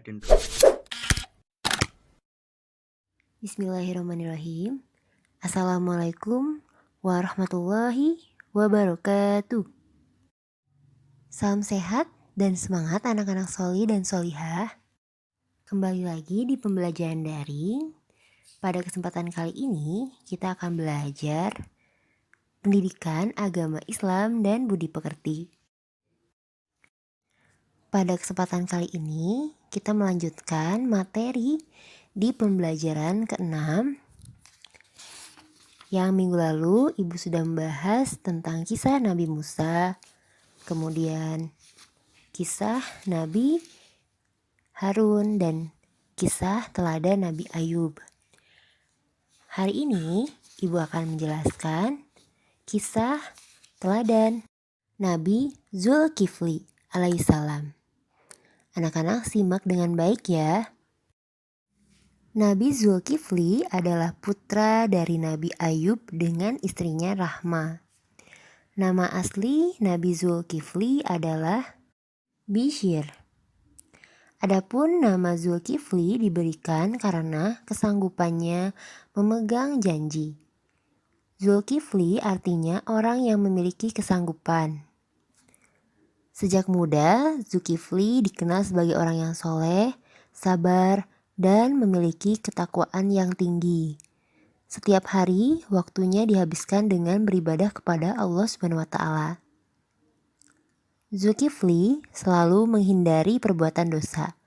intro. Bismillahirrahmanirrahim. Assalamualaikum warahmatullahi wabarakatuh. Salam sehat dan semangat anak-anak soli dan solihah. Kembali lagi di pembelajaran daring. Pada kesempatan kali ini kita akan belajar pendidikan agama Islam dan budi pekerti. Pada kesempatan kali ini kita melanjutkan materi di pembelajaran ke-6. Yang minggu lalu Ibu sudah membahas tentang kisah Nabi Musa, kemudian kisah Nabi Harun dan kisah teladan Nabi Ayub. Hari ini Ibu akan menjelaskan kisah teladan Nabi Zulkifli alaihissalam. Anak-anak simak dengan baik ya. Nabi Zulkifli adalah putra dari Nabi Ayub dengan istrinya Rahma. Nama asli Nabi Zulkifli adalah Bishr. Adapun nama Zulkifli diberikan karena kesanggupannya memegang janji. Zulkifli artinya orang yang memiliki kesanggupan. Sejak muda, Zulkifli dikenal sebagai orang yang soleh, sabar, dan memiliki ketakwaan yang tinggi. Setiap hari, waktunya dihabiskan dengan beribadah kepada Allah SWT. Zulkifli selalu menghindari perbuatan dosa.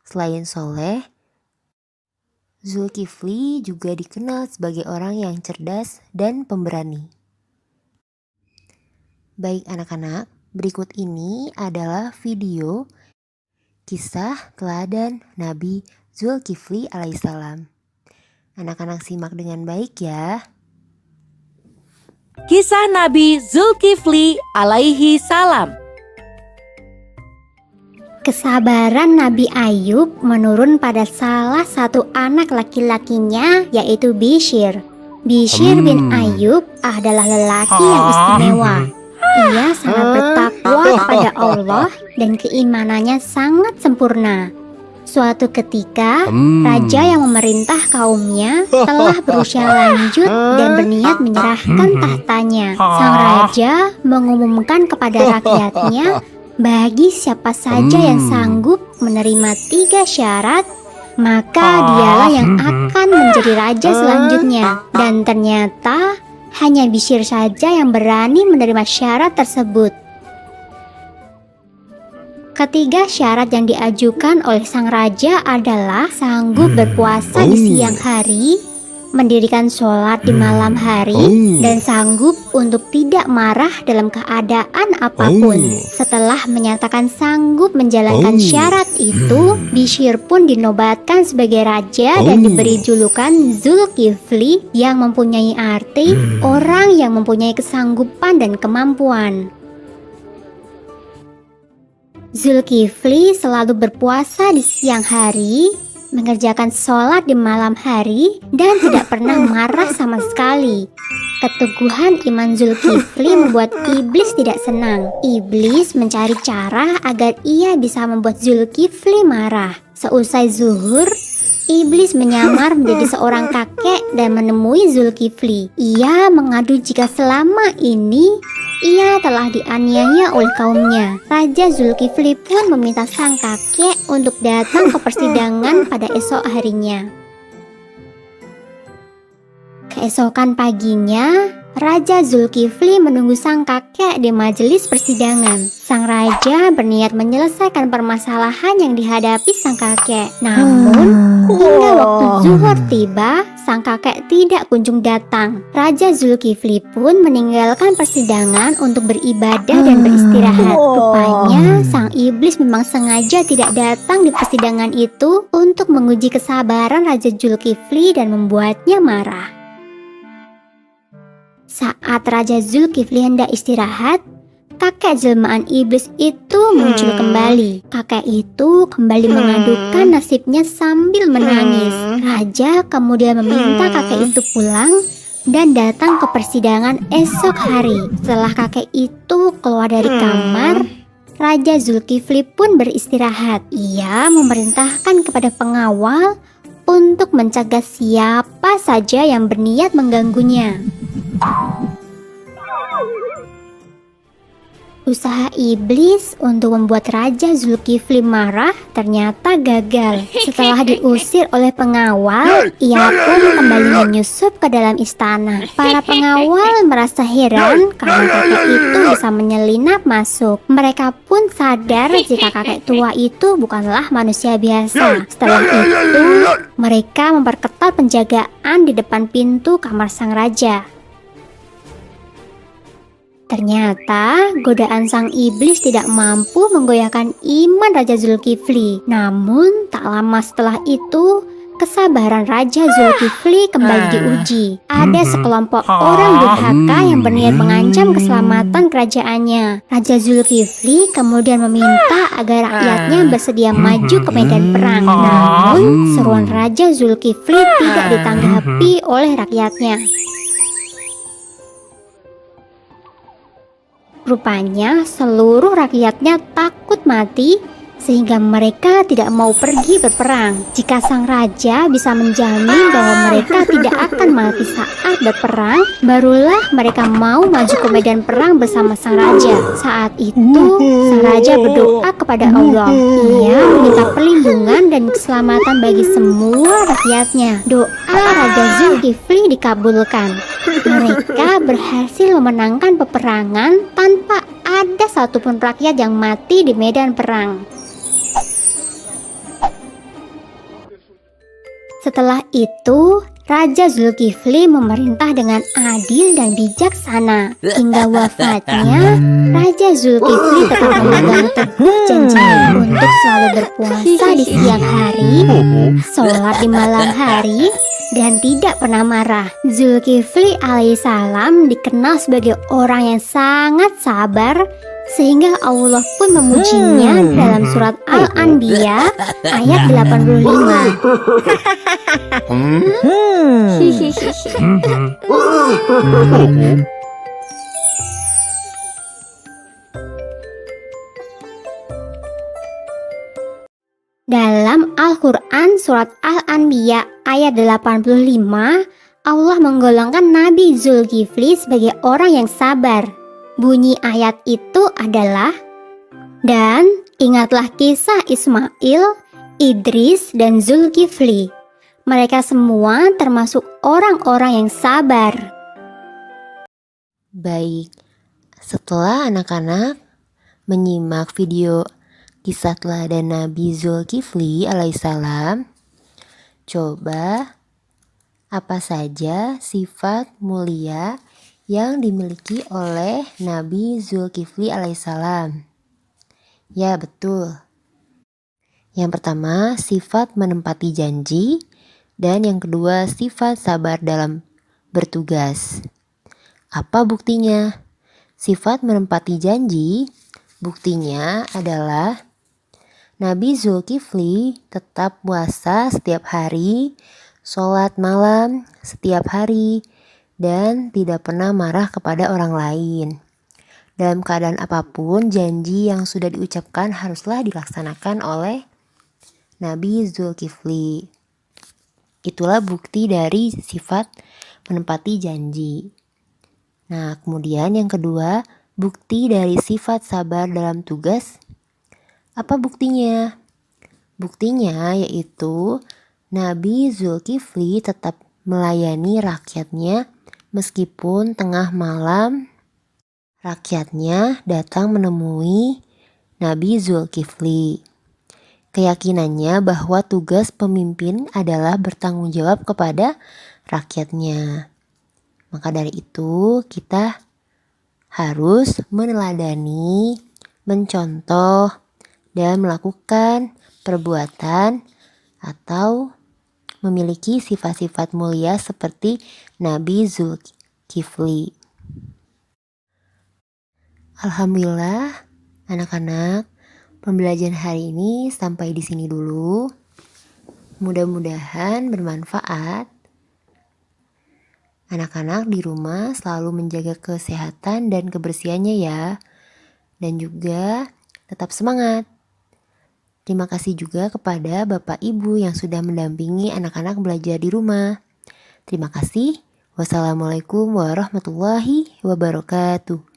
Selain soleh, Zulkifli juga dikenal sebagai orang yang cerdas dan pemberani. Baik anak-anak, berikut ini adalah video kisah teladan Nabi Zulkifli alaihissalam. Anak-anak simak dengan baik ya. Kisah Nabi Zulkifli alaihi salam. Kesabaran Nabi Ayub menurun pada salah satu anak laki-lakinya, yaitu Bishr. Bishr bin Ayub adalah lelaki yang istimewa. Ia sangat bertakwa kepada Allah dan keimanannya sangat sempurna. Suatu ketika, raja yang memerintah kaumnya telah berusia lanjut dan berniat menyerahkan tahtanya. Sang raja mengumumkan kepada rakyatnya, bagi siapa saja yang sanggup menerima 3 syarat, maka dialah yang akan menjadi raja selanjutnya. Dan ternyata hanya Bishr saja yang berani menerima syarat tersebut. Ketiga syarat yang diajukan oleh sang raja adalah sanggup berpuasa di siang hari, mendirikan sholat di malam hari, dan sanggup untuk tidak marah dalam keadaan apapun. Setelah menyatakan sanggup menjalankan syarat itu, Bishr pun dinobatkan sebagai raja dan diberi julukan Zulkifli yang mempunyai arti orang yang mempunyai kesanggupan dan kemampuan. Zulkifli selalu berpuasa di siang hari, mengerjakan sholat di malam hari, dan tidak pernah marah sama sekali. Keteguhan iman Zulkifli membuat iblis tidak senang. Iblis mencari cara agar ia bisa membuat Zulkifli marah. Seusai zuhur, iblis menyamar menjadi seorang kakek dan menemui Zulkifli. Ia mengadu jika selama ini ia telah dianiaya oleh kaumnya. Raja Zulkifli pun meminta sang kakek untuk datang ke persidangan pada esok harinya. Keesokan paginya, Raja Zulkifli menunggu sang kakek di majelis persidangan. Sang raja berniat menyelesaikan permasalahan yang dihadapi sang kakek. Namun, hingga waktu zuhur tiba, sang kakek tidak kunjung datang. Raja Zulkifli pun meninggalkan persidangan untuk beribadah dan beristirahat. Rupanya, sang iblis memang sengaja tidak datang di persidangan itu untuk menguji kesabaran Raja Zulkifli dan membuatnya marah. Saat Raja Zulkifli hendak istirahat, kakek jelmaan iblis itu muncul kembali. Kakek itu kembali mengadukan nasibnya sambil menangis. Raja kemudian meminta kakek itu pulang dan datang ke persidangan esok hari. Setelah kakek itu keluar dari kamar, Raja Zulkifli pun beristirahat. Ia memerintahkan kepada pengawal untuk mencegah siapa saja yang berniat mengganggunya. Usaha iblis untuk membuat Raja Zulkifli marah ternyata gagal. Setelah diusir oleh pengawal, ia pun kembali menyusup ke dalam istana. Para pengawal merasa heran karena kakek itu bisa menyelinap masuk. Mereka pun sadar jika kakek tua itu bukanlah manusia biasa. Setelah itu, mereka memperketat penjagaan di depan pintu kamar sang raja. Ternyata godaan sang iblis tidak mampu menggoyahkan iman Raja Zulkifli. Namun tak lama setelah itu, kesabaran Raja Zulkifli kembali diuji. Ada sekelompok orang durhaka yang berniat mengancam keselamatan kerajaannya. Raja Zulkifli kemudian meminta agar rakyatnya bersedia maju ke medan perang. Namun seruan Raja Zulkifli tidak ditanggapi oleh rakyatnya. Rupanya seluruh rakyatnya takut mati sehingga mereka tidak mau pergi berperang. Jika sang raja bisa menjamin bahwa mereka tidak akan mati saat berperang, barulah mereka mau maju ke medan perang bersama sang raja. Saat itu, sang raja berdoa kepada Allah. Ia meminta perlindungan dan keselamatan bagi semua rakyatnya. Doa Raja Zulkifli dikabulkan. Mereka berhasil memenangkan peperangan tanpa ada satupun rakyat yang mati di medan perang. Setelah itu, Raja Zulkifli memerintah dengan adil dan bijaksana. Hingga wafatnya, Raja Zulkifli tetap memegang teguh janjinya untuk selalu berpuasa di siang hari, sholat di malam hari, dan tidak pernah marah. Zulkifli alaihissalam dikenal sebagai orang yang sangat sabar, sehingga Allah pun memujinya dalam surat Al-Anbiya ayat 85. Dalam Al-Quran surat Al-Anbiya ayat 85, Allah menggolongkan Nabi Zulkifli sebagai orang yang sabar. Bunyi ayat itu adalah, "Dan ingatlah kisah Ismail, Idris, dan Zulkifli. Mereka semua termasuk orang-orang yang sabar." Baik, setelah anak-anak menyimak video kisah teladan Nabi Zulkifli alaihissalam, coba apa saja sifat mulia yang dimiliki oleh Nabi Zulkifli alaihissalam? Ya, betul. Yang pertama, sifat menempati janji, dan yang kedua, sifat sabar dalam bertugas. Apa buktinya? Sifat menempati janji, buktinya adalah Nabi Zulkifli tetap puasa setiap hari, sholat malam setiap hari, dan tidak pernah marah kepada orang lain. Dalam keadaan apapun, janji yang sudah diucapkan haruslah dilaksanakan oleh Nabi Zulkifli. Itulah bukti dari sifat menempati janji. Nah, kemudian yang kedua, bukti dari sifat sabar dalam tugas. Apa buktinya? Buktinya yaitu Nabi Zulkifli tetap melayani rakyatnya meskipun tengah malam rakyatnya datang menemui Nabi Zulkifli. Keyakinannya bahwa tugas pemimpin adalah bertanggung jawab kepada rakyatnya. Maka dari itu kita harus meneladani, mencontoh, dan melakukan perbuatan atau memiliki sifat-sifat mulia seperti Nabi Zulkifli. Alhamdulillah, anak-anak, pembelajaran hari ini sampai di sini dulu. Mudah-mudahan bermanfaat. Anak-anak di rumah selalu menjaga kesehatan dan kebersihannya ya. Dan juga Tetap semangat. Terima kasih juga kepada Bapak Ibu yang sudah mendampingi anak-anak belajar di rumah. Terima kasih. Wassalamualaikum warahmatullahi wabarakatuh.